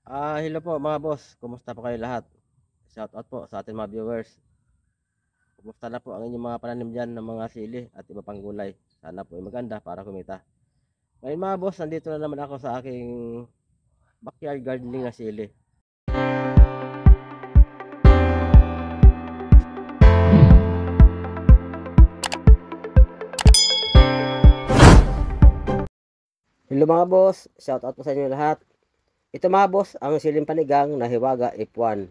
Hello po mga boss, kumusta po kayo lahat? Shout out po sa ating mga viewers. Kumusta na po ang inyong mga pananim dyan ng mga sili at iba pang gulay? Sana po ay maganda para kumita. Ngayon mga boss, nandito na naman ako sa aking backyard gardening na sili. Hello mga boss, shout out po sa inyo lahat. Ito mga boss, ang siling panigang na Hiwaga F1.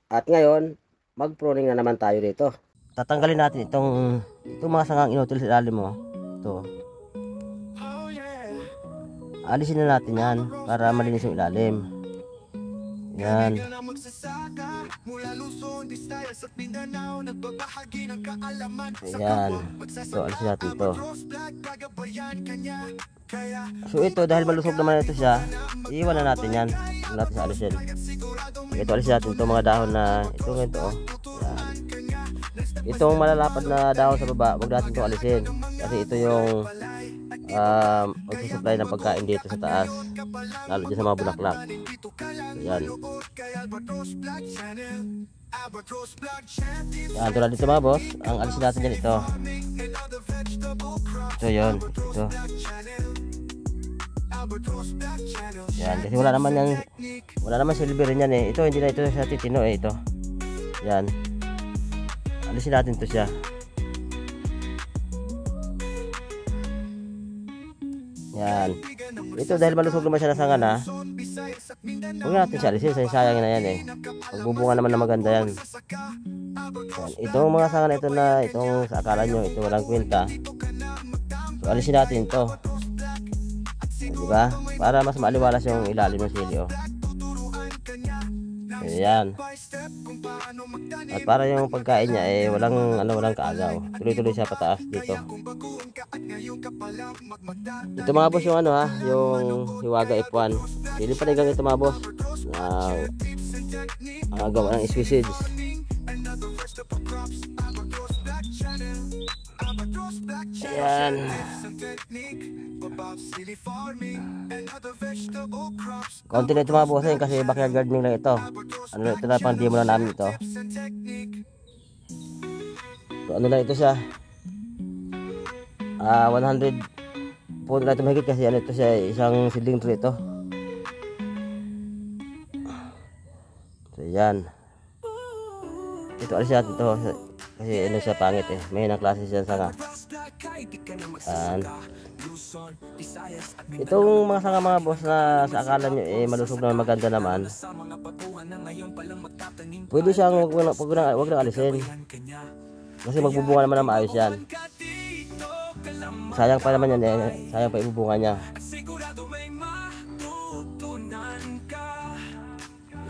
At ngayon, mag-pruning na naman tayo dito. Tatanggalin natin itong mga sangang inutil sa ilalim mo. Ito. Alisin na natin yan para malinis yung ilalim. Yan. Ayan. So, alisin natin ito. So, ito dahil malusog naman ito siya, iiwan na natin yan. Iiwan natin sa alisin. Ito, alisin natin ito mga dahon na ito. Yan. Itong malalapad na dahon sa baba, huwag natin ito alisin. Kasi ito yung magsusupply ng pagkain dito sa taas, lalo dyan sa mga bulaklak. Yan. Yan, tulad dito mga boss, ang alisin natin dyan ito. Ito yun. Ito. Yan, kasi wala naman silver yan eh. Ito, hindi na ito sa titino eh. Ito. Yan. Alisin natin ito siya. Yan. Ito dahil malusog naman siya na sanga na, huwag natin siya alisin. Sayang na yan eh. Magbubunga naman na maganda yan. Yan. Itong mga sanga na ito na itong sa akala nyo, ito walang kwenta. So alisin natin ito. Diba? Para mas maaliwalas yung ilalim ng sili. Oh. Ayan. At para yung pagkain niya eh walang kaagaw. Tuloy-tuloy siya pataas dito. Ito mga boss yung yung Hiwaga F1. Sili panigang ito mga boss. Gawa ng squeeze. Ayan. Konti na ito mga boss kasi backyard gardening lang ito. Ito na pang demo na namin ito. So, lang ito siya. 100 po na ito mahigit kasi ito siya, isang seedling tree ito. So yan. Ito alis natin ito kasi siya pangit eh. May ng klase siya sanga. Itong mga sanga mga boss na sa akala nyo eh malusog na maganda naman, pwede siyang wag na alisin kasi magbubunga naman na maayos yan. Sayang pa naman yan eh, sayang pa ibubunga niya.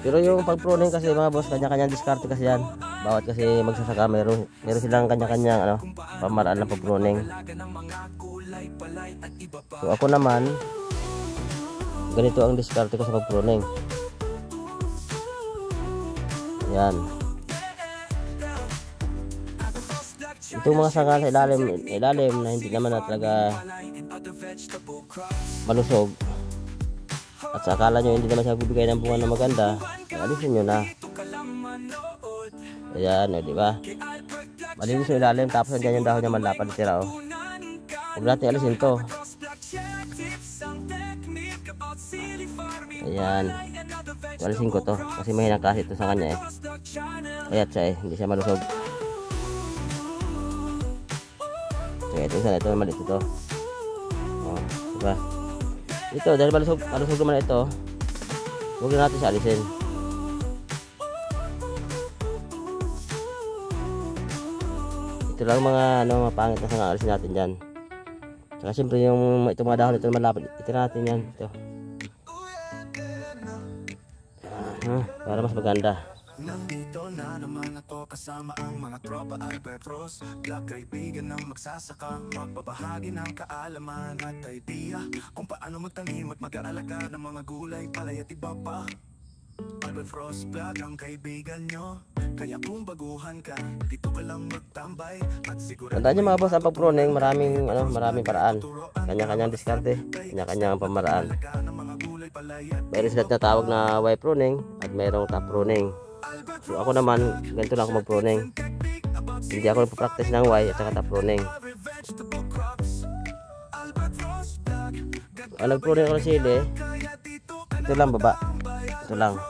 Pero yung pag-pruning kasi mga boss, kanya-kanyang diskarte kasi yan. Bawat kasi magsasaka meron silang kanya-kanyang pamaraan ng pag-pruning. So ako naman, ganito ang diskarte ko sa pag-pruning. Yan. Itong mga sanga sa ilalim na hindi naman na talaga malusog, at sa akala nyo hindi naman siya bibigay ng bunga na maganda, alisin nyo na. Ayan, diba? Malinis yung ilalim, tapos andyan yung dahon niya malapad tira. Huwag natin alisin to. Ayan. Alisin ko to kasi mahinang klase ito sa kanya eh. Kayat siya eh, hindi siya malusog. So ito maliit ito. Diba? Ito dahil malusog naman ito, huwag na natin siya alisin. Ito lang mga mapangit na sanga, alisin natin dyan. Saka siyempre yung itong mga dahon ito malapad, ito natin yan. Ito. Para mas maganda. Nandito na naman ako kasama ang mga tropa Albertros, Black kaibigan ng magsasaka, magbabahagi ng kaalaman at idea kung paano magtanim at mag-aalaga ng mga gulay, palay at iba pa. Albertros Black ang kaibigan nyo, kaya kung baguhan ka, dito ka lang magtambay at sigurado. Tandaan nyo mga boss, ang pag-pruning maraming paraan. Kanya-kanyang diskarte, kanya-kanyang pamaraan. Mayroon sila na tawag na Y pruning at mayroong top pruning. So ako naman, ganito lang ako mag-pruning. Hindi ako nagpa-practice ng Y at saka top pruning. Ang nag-pruning ako ng sili, ito lang baba. Ito lang.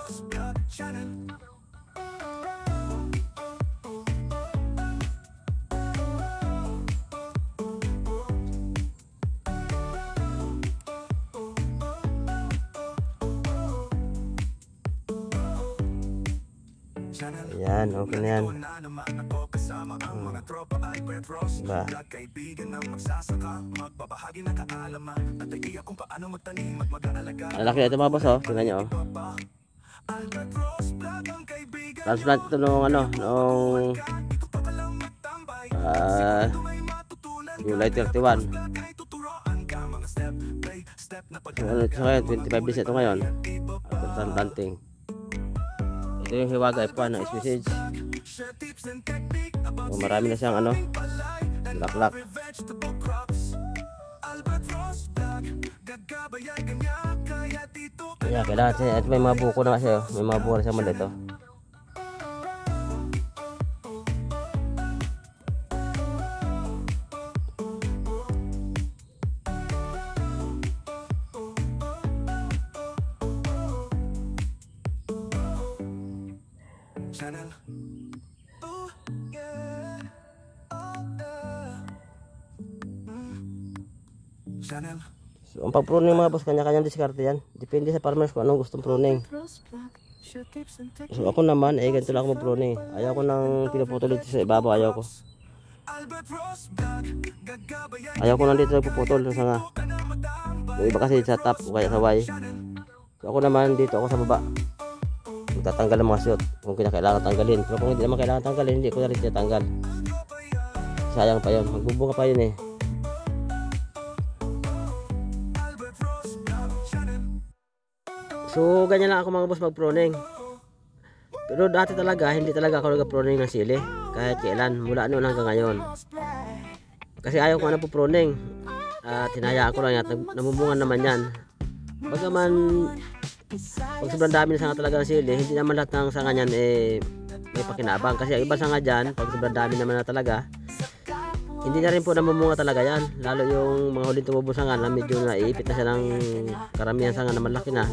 Ayan, okay na yan. Diba? Ang laki na ito mga boss, oh. Tingnan nyo, oh. Transplant ito nung July 31. So, ano ito ngayon? 25 days ito ngayon. After transplanting. Ito yung hiwaga F1 ng S-message. So, marami na siyang laklak. Kaya kailangan siya. At may mga buko na kasi, oh. May mga buko na siya mali ito. Channel. Oh, yeah. Channel. So, ang pag-pruning mga boss, kanya-kanyang diskarte yan. Depende sa farmers kung anong gustong pruning. So ako naman, ganito lang ako mag-pruning. Ayaw ko nang pinuputol dito sa ibabaw, ayaw ko. Ayaw ko nang dito nagpuputol sa sanga. Yung iba kasi sa top o kaya sa Y. So ako naman, dito ako sa baba. Tatanggal ang mga shoot kung kailangan tanggalin, pero kung hindi naman kailangan tanggalin, hindi ko na rin tinatanggal. Sayang pa yun, magbubunga pa yun eh. So ganyan lang ako mga boss mag-pruning. Pero dati talaga, hindi talaga ako nag-pruning ng sili kahit kailan, mula noon hanggang ngayon. Kasi ayaw ko na po pruning. Tinaya ko lang yan, namumungan naman yan. Bagaman pag sobrang dami na sanga talaga ng sili, hindi naman lahat ng sanga niyan may pakinabang. Kasi ang iba sanga dyan, pag sobrang dami naman na talaga, hindi na rin po namumunga talaga yan. Lalo yung mga huling tumubong sanga na medyo naiipit na siya ng karamihan sanga na malaki na,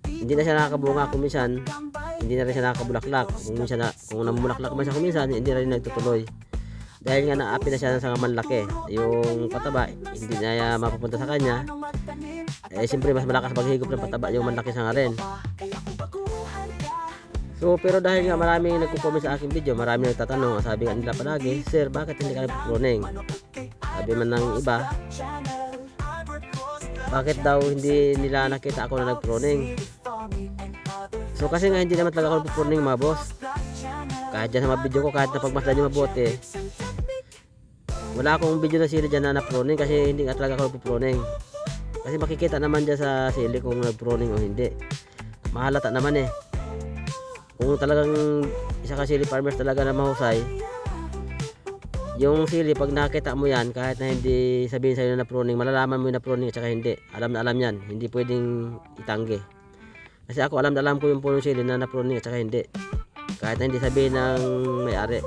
hindi na siya nakakabunga kung minsan, hindi na rin siya nakakabulaklak. Kung namumulaklak man siya kung minsan, hindi na rin nagtutuloy. Dahil nga naapi na siya ng sanga malaki, yung pataba hindi na mapupunta sa kanya. Siyempre mas malakas maghigop ng pataba yung malaki sanga rin. So pero dahil nga maraming nagko-comment sa aking video, maraming nagtatanong, sabi nga nila palagi, "Sir, bakit hindi ka nagpo-pruning?" Sabi man ng iba, bakit daw hindi nila nakita ako na nag-pruning. So kasi nga hindi naman talaga ako nagpo-pruning mga boss. Kahit dyan sa mga video ko, kahit napagmasdan nyo mabuti, wala akong video na sili dyan na na-pruning kasi hindi nga talaga ako nagpo-pruning. Kasi makikita naman dyan sa sili kung nag-pruning o hindi. Mahalata naman eh. Kung talagang isa ka sili farmers talaga na mahusay, yung sili pag nakita mo yan, kahit na hindi sabihin sa'yo na pruning, malalaman mo yung na pruning at saka hindi. Alam na alam yan, hindi pwedeng itanggi. Kasi ako alam na alam ko yung punong sili na pruning at saka hindi. Kahit na hindi sabihin ng may-ari,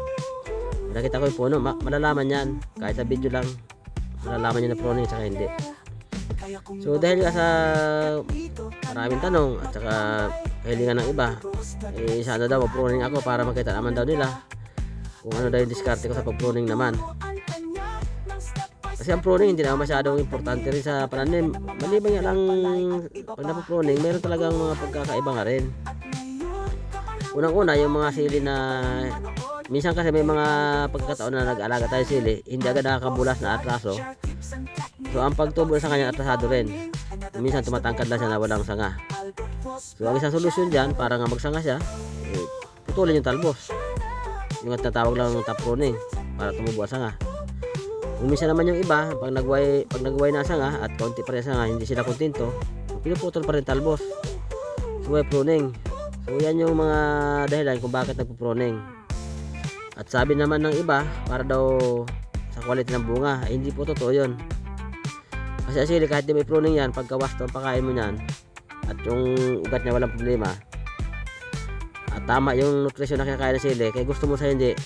nakita ko yung puno, malalaman yan. Kahit sa video lang, malalaman yung na pruning at saka hindi. So dahil nga sa maraming tanong at saka kahilingan ng iba, sana daw mag-pruning ako para makita naman daw nila kung ano daw yung diskarte ko sa pag-pruning naman. Kasi ang pruning hindi naman masyadong importante rin sa pananim. Maliban nga lang pag napapruning, meron talagang mga pagkakaiba nga rin. Unang-una yung mga sili na minsan kasi may mga pagkakataon na nag-alaga tayo sili, hindi agad nakakabulas na atraso. So ang pagtubo sa kanya atrasado rin. Minsan tumatangkad lang siya na walang sanga. So ang isang solusyon dyan, para nga magsanga siya, putulin yung talbos. Yung tatawag lang ng top pruning para tumubo ang sanga. Kung minsan naman yung iba, pag nagway na sanga at konti pa rin sanga, hindi sila kontento, pinuputol pa rin talbos. So Y pruning. So yan yung mga dahilan kung bakit nagpo-pruning. At sabi naman ng iba, para daw sa quality ng bunga, hindi po totoo yun. Kasi sili kahit di may pruning yan, pagka wasto ang pakain mo yan, at yung ugat niya walang problema, at tama yung nutrisyon na kinakain ng sili, kaya gusto mo sa hindi,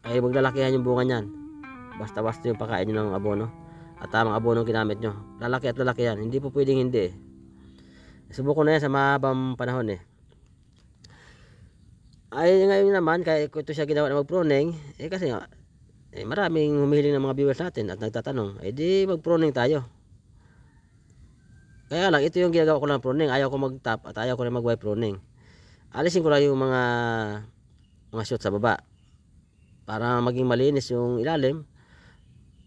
ay maglalakihan yung bunga niyan. Basta-basta yung pakain nyo ng abono at tamang abono ang ginamit nyo, lalaki at lalaki yan. Hindi po pwedeng hindi. Subukan na yan sa mahabang panahon Ay ngayon naman, kaya ito siya ginawa na mag-pruning, kasi nga, maraming humihiling ng mga viewers natin at nagtatanong, di mag-pruning tayo. Kaya lang, ito yung ginagawa ko lang pruning. Ayaw ko mag-top at ayaw ko rin mag-wipe pruning. Alisin ko lang yung mga shoot sa baba para maging malinis yung ilalim.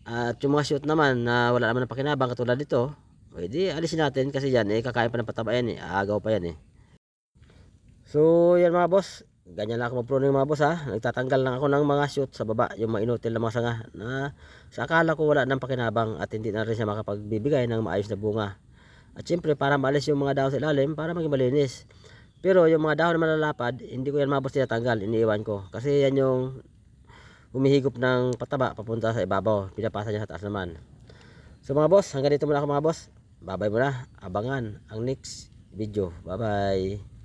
At yung mga shoot naman na wala naman ng pakinabang katulad dito, di alisin natin kasi yan, kakain pa ng pataba yan, aagaw pa yan So yan mga boss, ganyan lang ako mag-pruning mga boss Nagtatanggal lang ako ng mga shoot sa baba, yung mainutil na mga sanga na sa akala ko wala ng pakinabang at hindi na rin siya makapagbibigay ng maayos na bunga. At syempre para maalis yung mga dahon sa ilalim para maging malinis. Pero yung mga dahon na malalapad, hindi ko yan mga boss tinatanggal, iniiwan ko. Kasi yan yung humihigop ng pataba papunta sa ibabaw, pinapasa niya sa taas naman. So mga boss, hanggang dito muna ako mga boss. Bye bye muna, abangan ang next video. Bye bye.